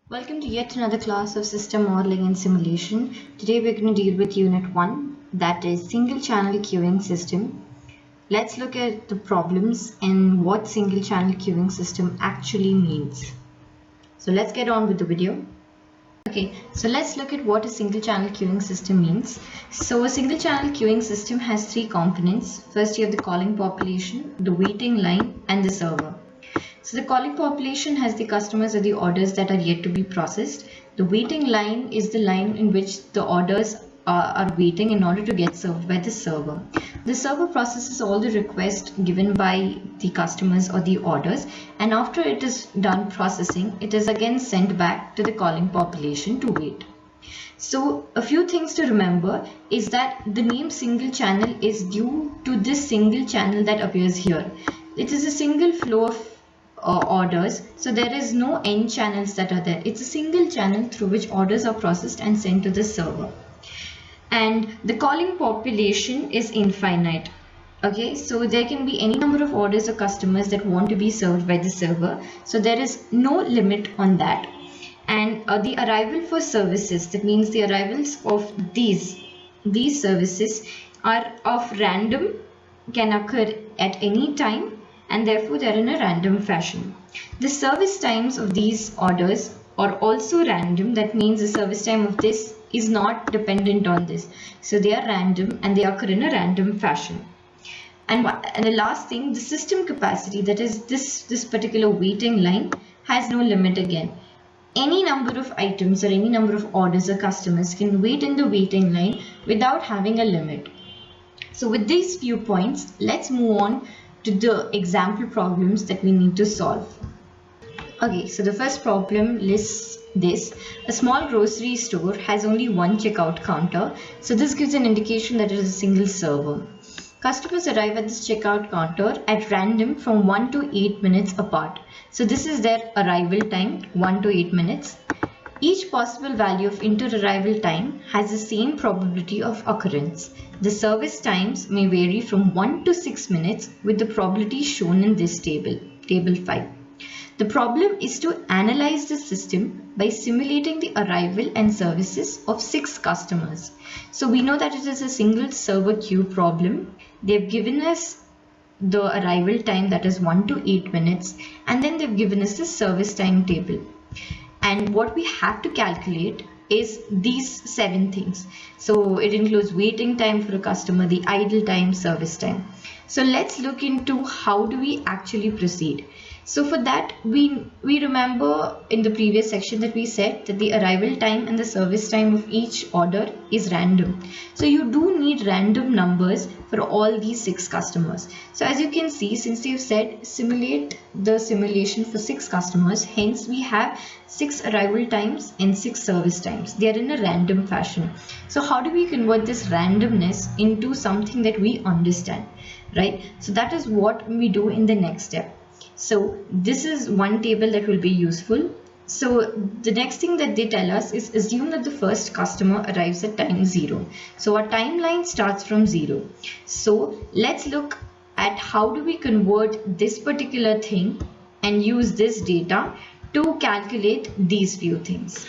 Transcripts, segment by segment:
Welcome to yet another class of system modeling and simulation. Today we're going to deal with unit 1, that is single channel queuing system. Let's look at the problems and what single channel queuing system actually means. So let's get on with the video. Okay, so let's look at what a single channel queuing system means. So a single channel queuing system has three components. First you have the calling population, the waiting line and the server. So the calling population has the customers or the orders that are yet to be processed. The waiting line is the line in which the orders are waiting in order to get served by the server. The server processes all the requests given by the customers or the orders, and after it is done processing, it is again sent back to the calling population to wait. So a few things to remember is that the name single channel is due to this single channel that appears here. It is a single flow of orders, so there is no n channels that are there. It's a single channel through which orders are processed and sent to the server, and the calling population is infinite. Okay, so there can be any number of orders or customers that want to be served by the server, so there is no limit on that. And the arrival for services, that means the arrivals of these services are of random, can occur at any time, and therefore they are in a random fashion. The service times of these orders are also random. That means the service time of this is not dependent on this. So they are random and they occur in a random fashion. And the last thing, the system capacity, that is this particular waiting line, has no limit again. Any number of items or any number of orders or customers can wait in the waiting line without having a limit. So with these few points, let's move on to the example problems that we need to solve. Okay, so the first problem lists this. A small grocery store has only one checkout counter. So this gives an indication that it is a single server. Customers arrive at this checkout counter at random from 1 to 8 minutes apart. So this is their arrival time, 1 to 8 minutes. Each possible value of inter-arrival time has the same probability of occurrence. The service times may vary from 1 to 6 minutes with the probability shown in this table, table 5. The problem is to analyze the system by simulating the arrival and services of 6 customers. So we know that it is a single server queue problem. They've given us the arrival time, that is 1 to 8 minutes, and then they've given us the service time table. And what we have to calculate is these 7 things. So it includes waiting time for a customer, the idle time, service time. So let's look into how do we actually proceed. So for that, we remember in the previous section that we said that the arrival time and the service time of each order is random. So you do need random numbers for all these 6 customers. So as you can see, since they've said simulate the simulation for 6 customers, hence we have 6 arrival times and 6 service times. They are in a random fashion. So how do we convert this randomness into something that we understand, right? So that is what we do in the next step. So this is one table that will be useful. So the next thing that they tell us is assume that the first customer arrives at time 0. So our timeline starts from 0. So let's look at how do we convert this particular thing and use this data to calculate these few things.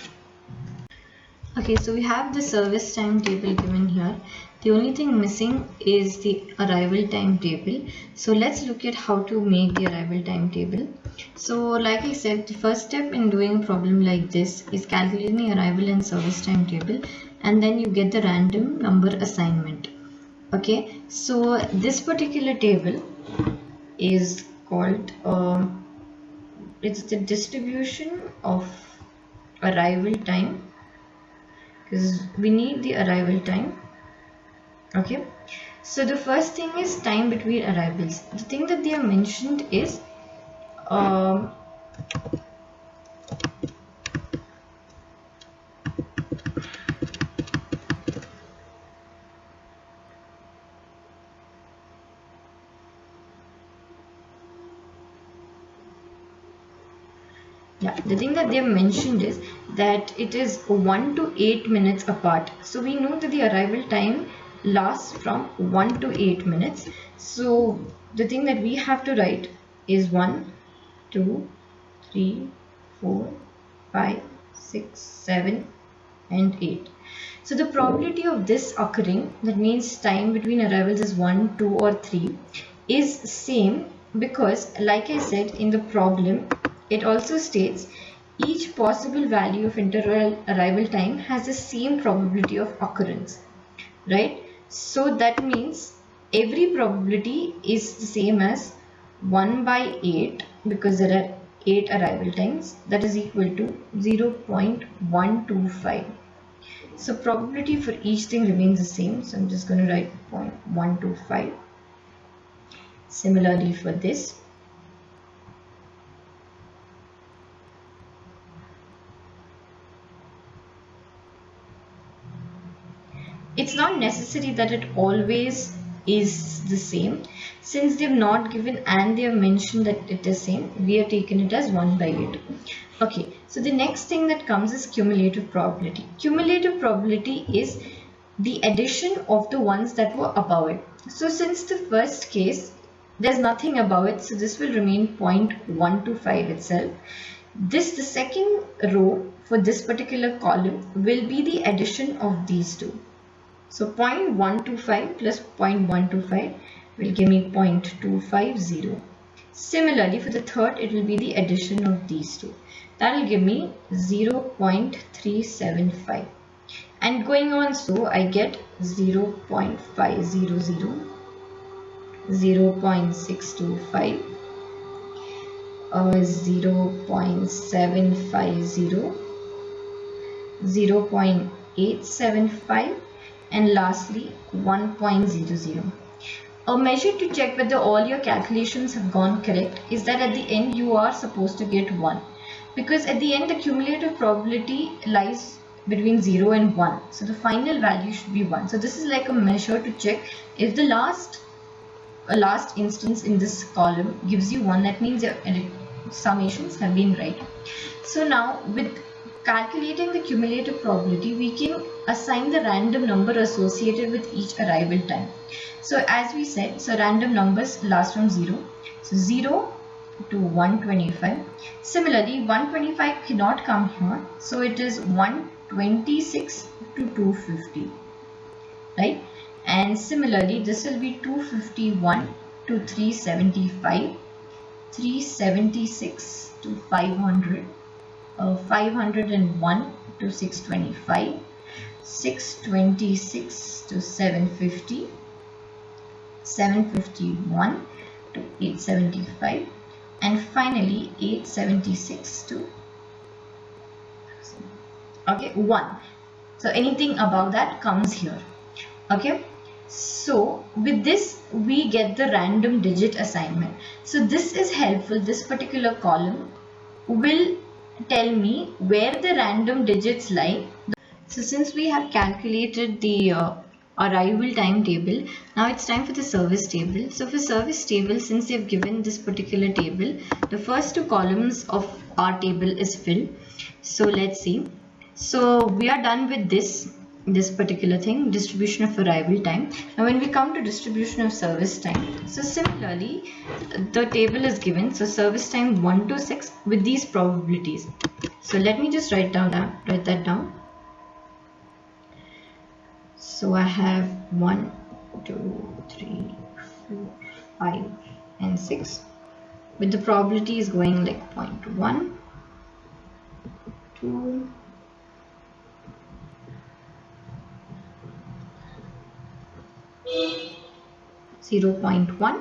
Okay, so we have the service time table given here. The only thing missing is the arrival time table. So let's look at how to make the arrival time table. So like I said, the first step in doing a problem like this is calculating the arrival and service time table, and then you get the random number assignment. Okay, so this particular table is called, it's the distribution of arrival time, because we need the arrival time. Okay, so the first thing is time between arrivals. The thing that they have mentioned is the thing that they have mentioned is that it is 1 to 8 minutes apart. So we know that the arrival time lasts from 1 to 8 minutes. So the thing that we have to write is 1, 2, 3, 4, 5, 6, 7 and 8. So the probability of this occurring, that means time between arrivals is 1, 2 or 3, is same because like I said in the problem, it also states each possible value of interval arrival time has the same probability of occurrence, right? So that means every probability is the same as 1 by 8 because there are 8 arrival times, that is equal to 0.125. So probability for each thing remains the same. So I'm just going to write 0.125. Similarly for this. It's not necessary that it always is the same. Since they've not given and they have mentioned that it is same, we are taking it as 1 by 8. Okay, so the next thing that comes is cumulative probability. Cumulative probability is the addition of the ones that were above it. So since the first case, there's nothing above it, so this will remain 0.125 itself. The second row for this particular column will be the addition of these two. So 0.125 plus 0.125 will give me 0.250. Similarly, for the third, it will be the addition of these two. That will give me 0.375. And going on, so I get 0.500, 0.625, 0.750, 0.875, and lastly 1.00. A measure to check whether all your calculations have gone correct is that at the end you are supposed to get 1, because at the end the cumulative probability lies between 0 and 1, so the final value should be 1. So this is like a measure to check if the last instance in this column gives you 1, that means your summations have been right. So now with calculating the cumulative probability, we can assign the random number associated with each arrival time. So as we said, so random numbers last from 0. So 0 to 125. Similarly, 125 cannot come here. So it is 126 to 250. Right? And similarly, this will be 251 to 375. 376 to 500. 501 to 625, 626 to 750, 751 to 875, and finally 876 to 1. So anything above that comes here. Okay. So with this we get the random digit assignment. So this is helpful. This particular column will tell me where the random digits lie. So since we have calculated the arrival timetable, now it's time for the service table. So for service table, since they've given this particular table, the first two columns of our table is filled. So let's see. So we are done with this particular thing, distribution of arrival time. Now when we come to distribution of service time, so similarly the table is given, so service time 1 to 6 with these probabilities. So let me just write that down. So I have 1, 2, 3, 4, 5 and 6 with the probabilities going like 0.1, 2, 0.1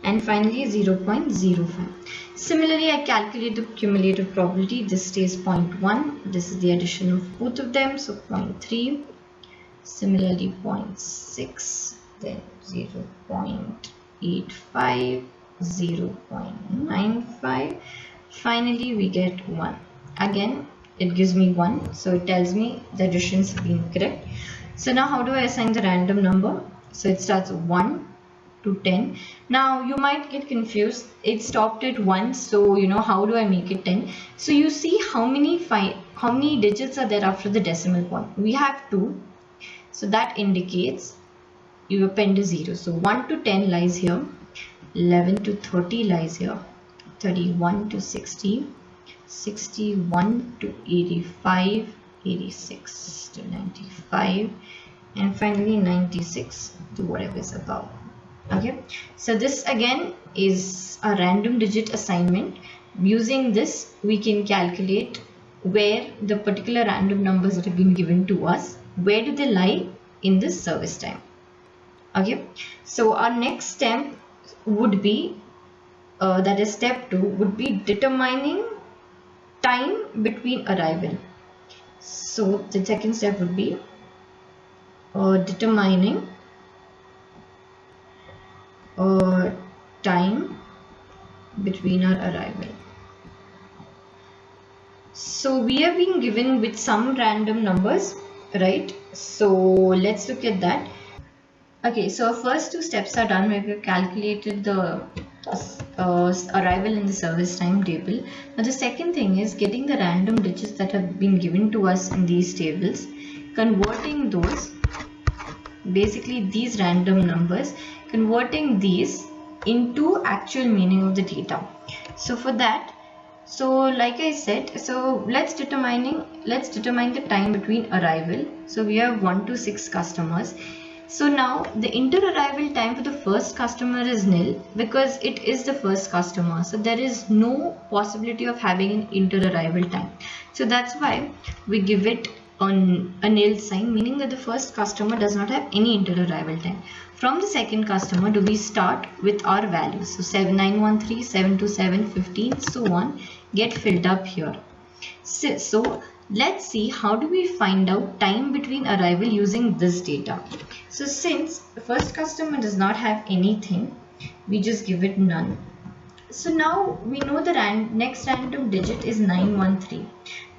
and finally 0.05. Similarly, I calculate the cumulative probability. This stays 0.1. This is the addition of both of them, so 0.3. Similarly 0.6, then 0.85, 0.95. Finally we get 1. Again it gives me 1, so it tells me the additions have been correct. So now how do I assign the random number? So it starts 1 to 10. Now you might get confused. It stopped at 1, so how do I make it 10? So you see how many digits are there after the decimal point. We have 2, so that indicates you append a 0. So 1 to 10 lies here, 11 to 30 lies here, 31 to 60, 61 to 85, 86 to 95, and finally 96 to whatever is above. Okay, so this again is a random digit assignment. Using this, we can calculate where the particular random numbers that have been given to us, where do they lie in this service time. Okay, so our next step would be, that is step 2, would be determining time between arrival. So the second step would be determining time between our arrival. So we have been given with some random numbers, right? So let's look at that. Okay, so our first two steps are done where we've calculated the arrival in the service time table. Now the second thing is getting the random digits that have been given to us in these tables, converting those, basically these random numbers, converting these into actual meaning of the data. So for that, so like I said, so let's determine the time between arrival. So we have 1 to 6 customers. So now the inter-arrival time for the first customer is nil because it is the first customer. So there is no possibility of having an inter-arrival time. So that's why we give it on a nil sign, meaning that the first customer does not have any inter-arrival time. From the second customer, do we start with our values? So 7913, 727, 15, so on, get filled up here. So let's see how do we find out time between arrival using this data. So since the first customer does not have anything, we just give it none. So now we know the next random digit is 913,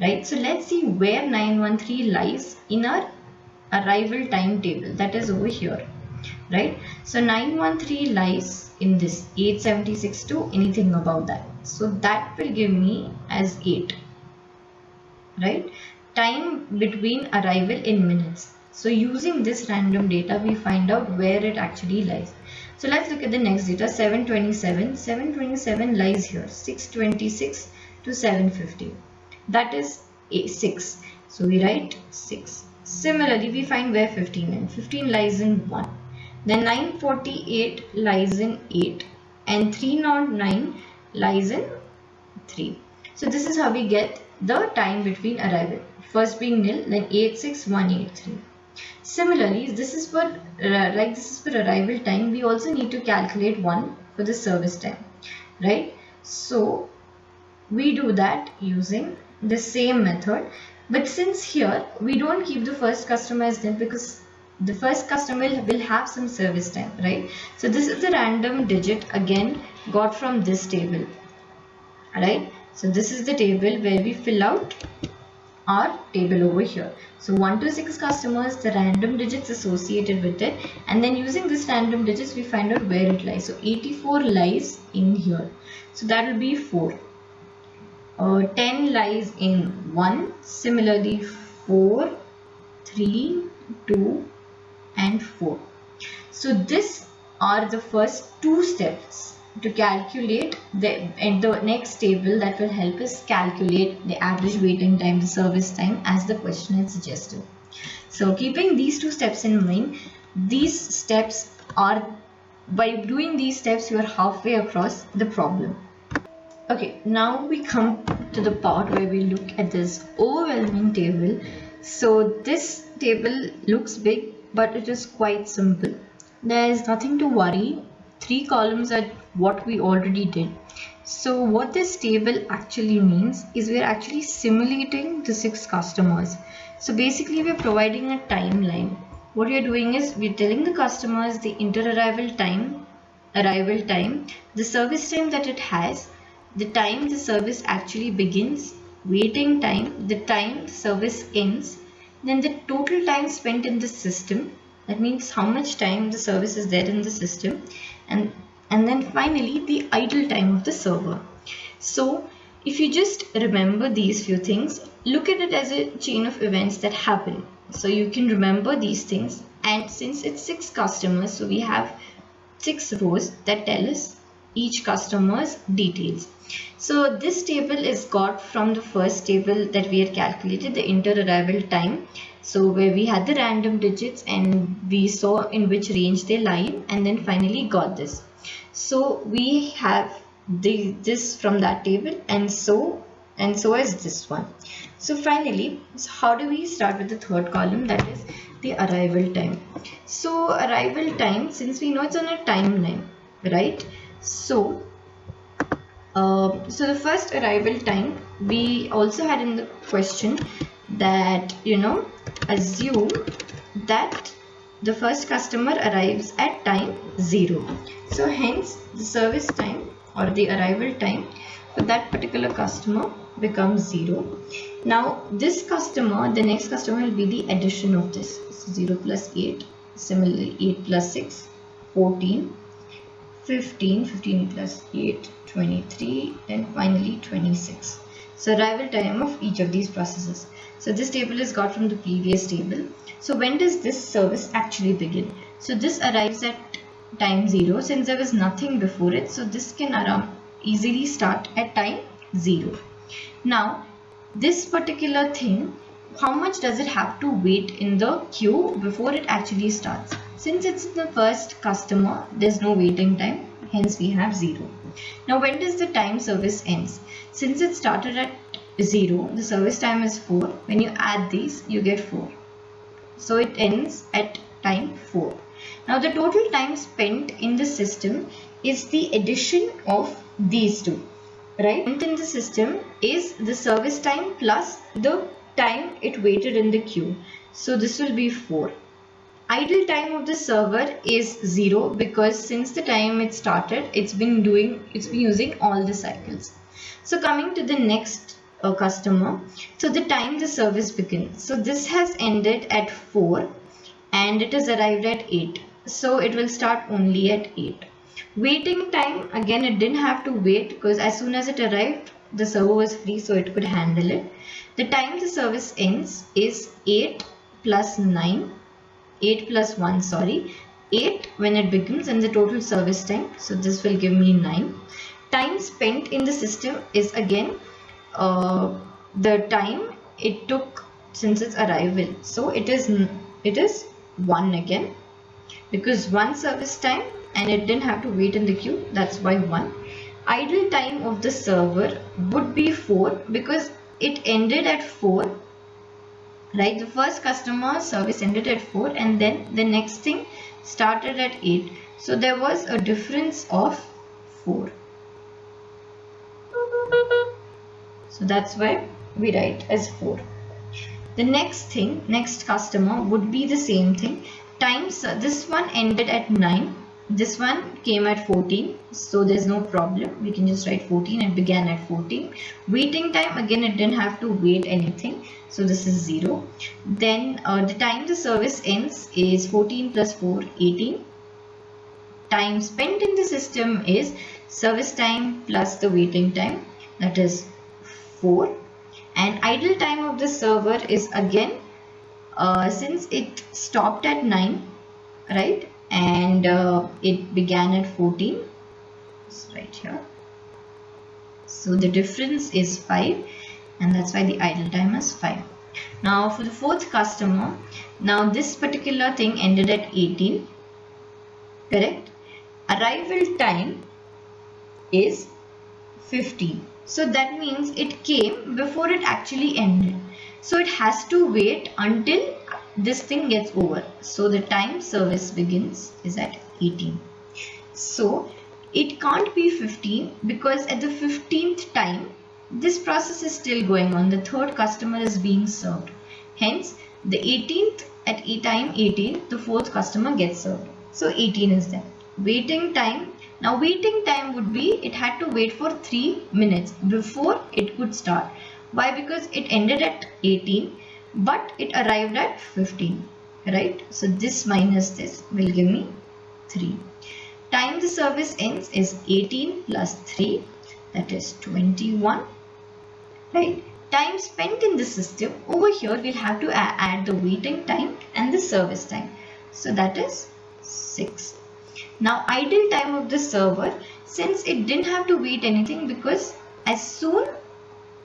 right? So let's see where 913 lies in our arrival timetable, that is over here, right? So 913 lies in this 876 to anything above that. So that will give me as 8, right? Time between arrival in minutes. So using this random data, we find out where it actually lies. So let's look at the next data, 727. 727 lies here, 626 to 750. That is 6. So we write 6. Similarly, we find where 15 lies. 15 lies in 1. Then 948 lies in 8. And 309 lies in 3. So this is how we get the time between arrival. First being nil, then 86183. Similarly, this is for arrival time. We also need to calculate one for the service time, right? So we do that using the same method, but since here we don't keep the first customer as nil because the first customer will have some service time, right? So this is the random digit again got from this table, right? So this is the table where we fill out our table over here. So 1 to 6 customers, the random digits associated with it, and then using this random digits we find out where it lies. So 84 lies in here, so that will be 4. 10 lies in 1, similarly 4, 3, 2 and 4. So these are the first two steps to calculate the next table that will help us calculate the average waiting time, the service time, as the question had suggested. So keeping these two steps in mind, these steps are, by doing these steps, you are halfway across the problem. Okay, now we come to the part where we look at this overwhelming table. So this table looks big, but it is quite simple. There is nothing to worry. 3 columns are what we already did. So what this table actually means is we're actually simulating the 6 customers. So basically we're providing a timeline. What we are doing is we're telling the customers the inter-arrival time, arrival time, the service time that it has, the time the service actually begins, waiting time, the time the service ends, then the total time spent in the system. That means how much time the service is there in the system, and then finally the idle time of the server. So if you just remember these few things, look at it as a chain of events that happen. So you can remember these things, and since it's 6 customers, so we have 6 rows that tell us each customer's details. So this table is got from the first table that we had calculated, the inter-arrival time. So where we had the random digits and we saw in which range they lie in, and then finally got this. So we have this from that table, and so is this one. So finally, how do we start with the third column, that is the arrival time. So arrival time, since we know it's on a timeline, right? So the first arrival time, we also had in the question that, assume that the first customer arrives at time 0. So hence the service time or the arrival time for that particular customer becomes 0. Now this customer, the next customer will be the addition of this. So 0 plus 8, similarly 8 plus 6, 14, 15, 15 plus 8, 23, and finally 26. So arrival time of each of these processes. So this table is got from the previous table. So when does this service actually begin? So this arrives at time 0, since there was nothing before it. So this can easily start at time 0. Now this particular thing, how much does it have to wait in the queue before it actually starts? Since it's the first customer, there's no waiting time, hence we have 0. Now when does the time service ends? Since it started at 0, the service time is 4. When you add these, you get 4. So it ends at time 4. Now the total time spent in the system is the addition of these two, right? In the system is the service time plus the time it waited in the queue. So this will be 4. Idle time of the server is 0 because since the time it started, it's been using all the cycles. So coming to the next customer, so the time the service begins. So this has ended at 4 and it has arrived at 8. So it will start only at 8. Waiting time, again it didn't have to wait because as soon as it arrived, the server was free, so it could handle it. The time the service ends is 8 plus 9. 8 plus 1, sorry, 8 when it begins, and the total service time, so this will give me 9. Time spent in the system is again the time it took since its arrival, so it is 1 again because 1 service time and it didn't have to wait in the queue, that's why 1. Idle time of the server would be 4 because it ended at 4. Right, the first customer service ended at 4 and then the next thing started at 8. So there was a difference of 4. So that's why we write as 4. The next customer would be the same thing. Times, this one ended at 9. This one came at 14, so there's no problem. We can just write 14. It began at 14. Waiting time, again it didn't have to wait anything, so this is 0. Then the time the service ends is 14 plus 4, 18. Time spent in the system is service time plus the waiting time, that is 4. And idle time of the server is again, since it stopped at 9, right? And it began at 14, it's right here, so the difference is 5 and that's why the idle time is 5. Now for the fourth customer, now this particular thing ended at 18, correct? Arrival time is 15, so that means it came before it actually ended, so it has to wait until this thing gets over. So the time service begins is at 18. So it can't be 15 because at the 15th time this process is still going on. The third customer is being served. Hence the 18th at time 18, the fourth customer gets served. So 18 is there. Waiting time. Now waiting time would be, it had to wait for 3 minutes before it could start. Why? Because it ended at 18. But it arrived at 15, right? So this minus this will give me 3. Time the service ends is 18 plus 3, that is 21, right? Time spent in the system, over here we'll have to add the waiting time and the service time, so that is 6. Now idle time of the server, since it didn't have to wait anything, because as soon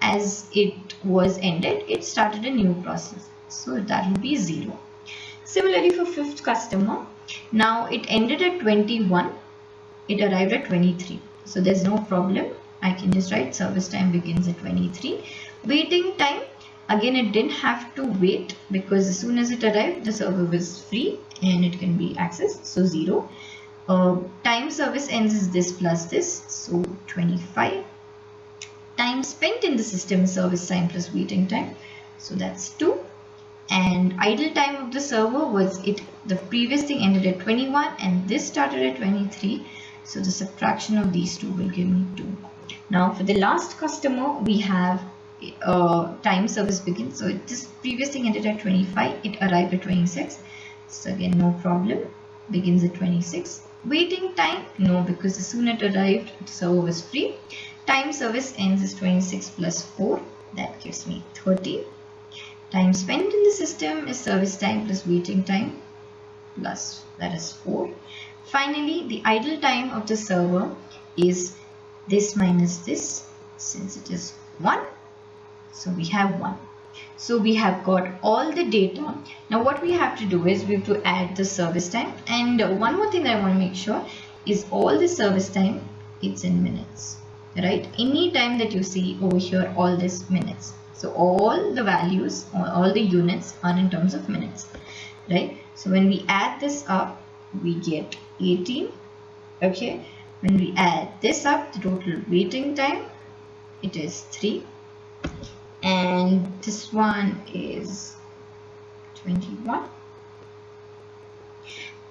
as it was ended, it started a new process. So that will be 0. Similarly for 5th customer, now it ended at 21, it arrived at 23. So there's no problem. I can just write service time begins at 23. Waiting time, again it didn't have to wait, because as soon as it arrived, the server was free and it can be accessed, so 0. Time service ends is this plus this, so 25. Time spent in the system is service time plus waiting time, so that's 2. And idle time of the server was the previous thing ended at 21 and this started at 23, so the subtraction of these two will give me 2. Now for the last customer, we have time service begins, so this previous thing ended at 25, it arrived at 26, so again no problem, begins at 26. Waiting time, no, because as soon as it arrived, the server was free. Time service ends is 26 plus 4, that gives me 30. Time spent in the system is service time plus waiting time plus, that is 4. Finally, the idle time of the server is this minus this, since it is 1, so we have 1. So we have got all the data. Now what we have to do is we have to add the service time, and one more thing that I want to make sure is all the service time, it's in minutes, right? Any time that you see over here, all this minutes. So all the values, all the units are in terms of minutes, right? So when we add this up, we get 18, okay? When we add this up, the total waiting time, it is 3. And this one is 21.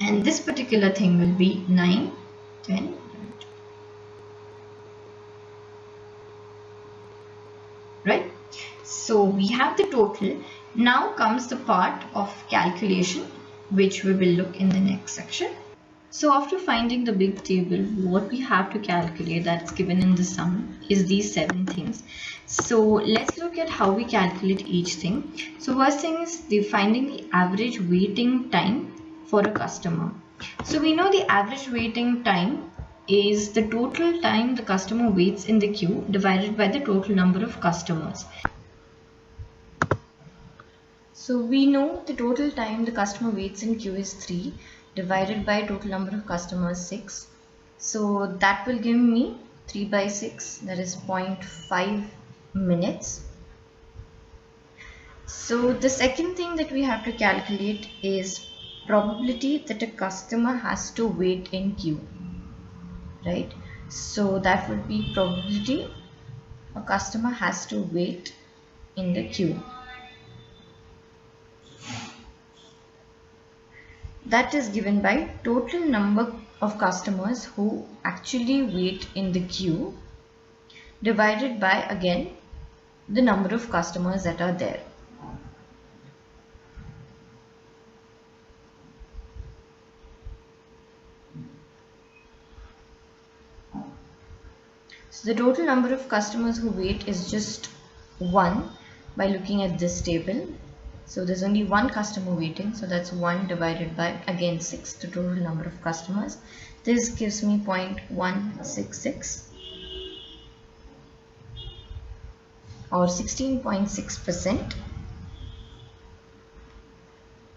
And this particular thing will be 9, 10, 11. Right? So we have the total. Now comes the part of calculation, which we will look in the next section. So after finding the big table, what we have to calculate that's given in the sum is these 7 things. So let's look at how we calculate each thing. So first thing is finding the average waiting time for a customer. So we know the average waiting time is the total time the customer waits in the queue divided by the total number of customers. So we know the total time the customer waits in queue is 3 divided by total number of customers 6. So that will give me 3 by 6, that is 0.5 minutes. So the second thing that we have to calculate is probability that a customer has to wait in queue, right? So that would be probability a customer has to wait in the queue. That is given by total number of customers who actually wait in the queue divided by, again, the number of customers that are there. So the total number of customers who wait is just 1 by looking at this table. So there's only one customer waiting, so that's 1 divided by, again, 6, the total number of customers. This gives me 0.166 or 16.6%.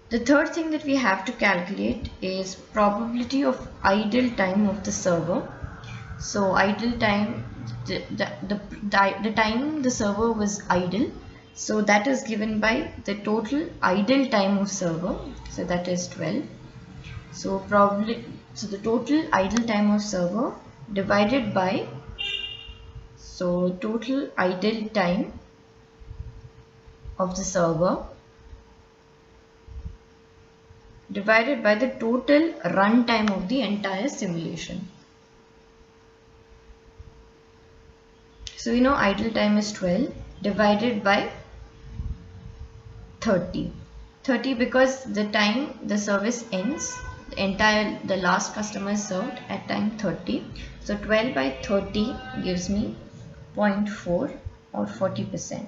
The third thing that we have to calculate is probability of idle time of the server. So idle time, the time the server was idle, so that is given by the total idle time of server, so that is 12. So the total idle time of server divided by, so total idle time of the server divided by the total run time of the entire simulation. So we know idle time is 12 divided by 30. 30 because the time the service ends, the last customer is served at time 30. So 12 by 30 gives me 0.4 or 40%.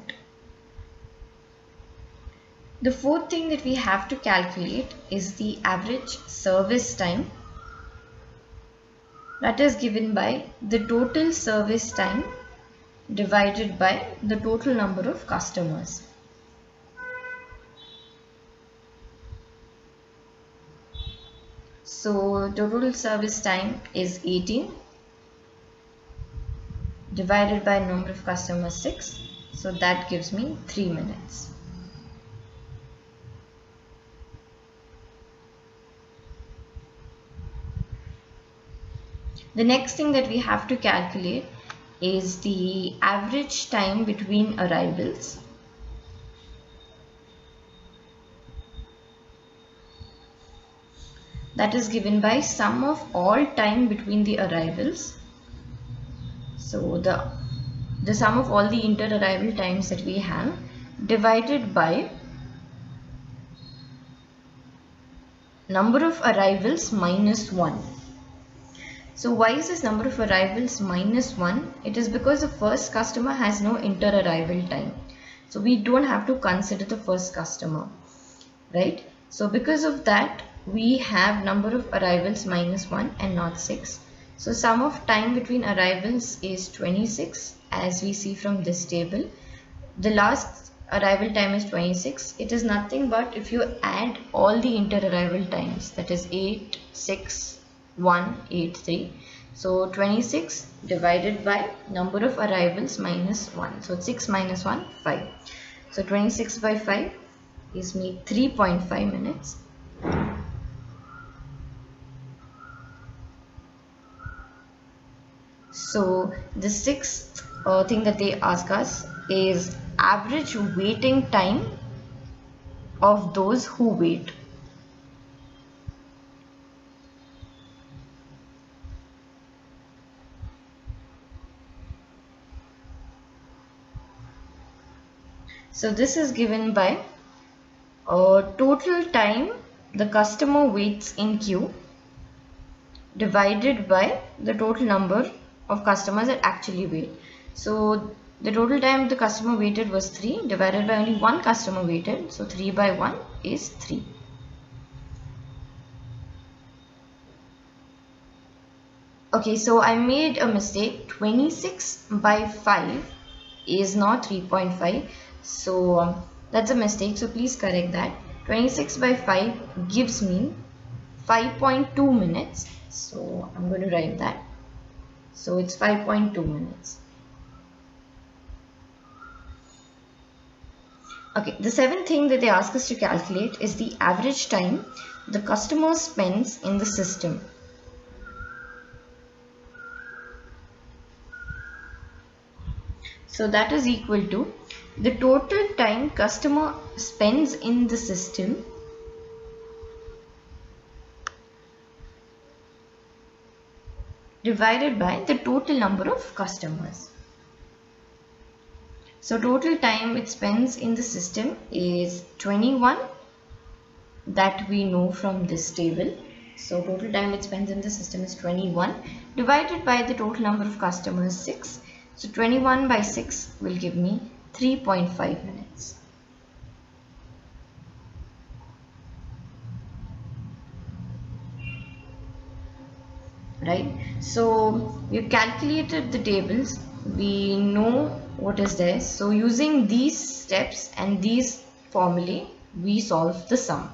The fourth thing that we have to calculate is the average service time That is given by the total service time divided by the total number of customers. So total service time is 18 divided by number of customers 6. So that gives me 3 minutes. The next thing that we have to calculate is the average time between arrivals. That is given by sum of all time between the arrivals. So the sum of all the inter-arrival times that we have divided by number of arrivals minus 1. So why is this number of arrivals minus 1? It is because the first customer has no inter-arrival time. So we don't have to consider the first customer, right? So because of that, we have number of arrivals minus 1 and not 6. So sum of time between arrivals is 26, as we see from this table. The last arrival time is 26. It is nothing but if you add all the inter-arrival times, that is 8, 6, 1, 8, 3. So 26 divided by number of arrivals minus 1. So 6 minus 1, 5. So 26 by 5 gives me 3.5 minutes. So the sixth thing that they ask us is average waiting time of those who wait. So this is given by total time the customer waits in queue divided by the total number of customers that actually wait. So the total time the customer waited was 3 divided by only one customer waited. So 3 by 1 is 3. Okay, so I made a mistake. 26 by 5 is not 3.5. So that's a mistake. So please correct that. 26 by 5 gives me 5.2 minutes. So I'm going to write that. So it's 5.2 minutes. Okay, the seventh thing that they ask us to calculate is the average time the customer spends in the system. So that is equal to the total time customer spends in the system divided by the total number of customers. So total time it spends in the system is 21, that we know from this table. So total time it spends in the system is 21 divided by the total number of customers 6. So 21 by 6 will give me 3.5 minutes. Right? So we've calculated the tables. We know what is there. So using these steps and these formulae, we solve the sum.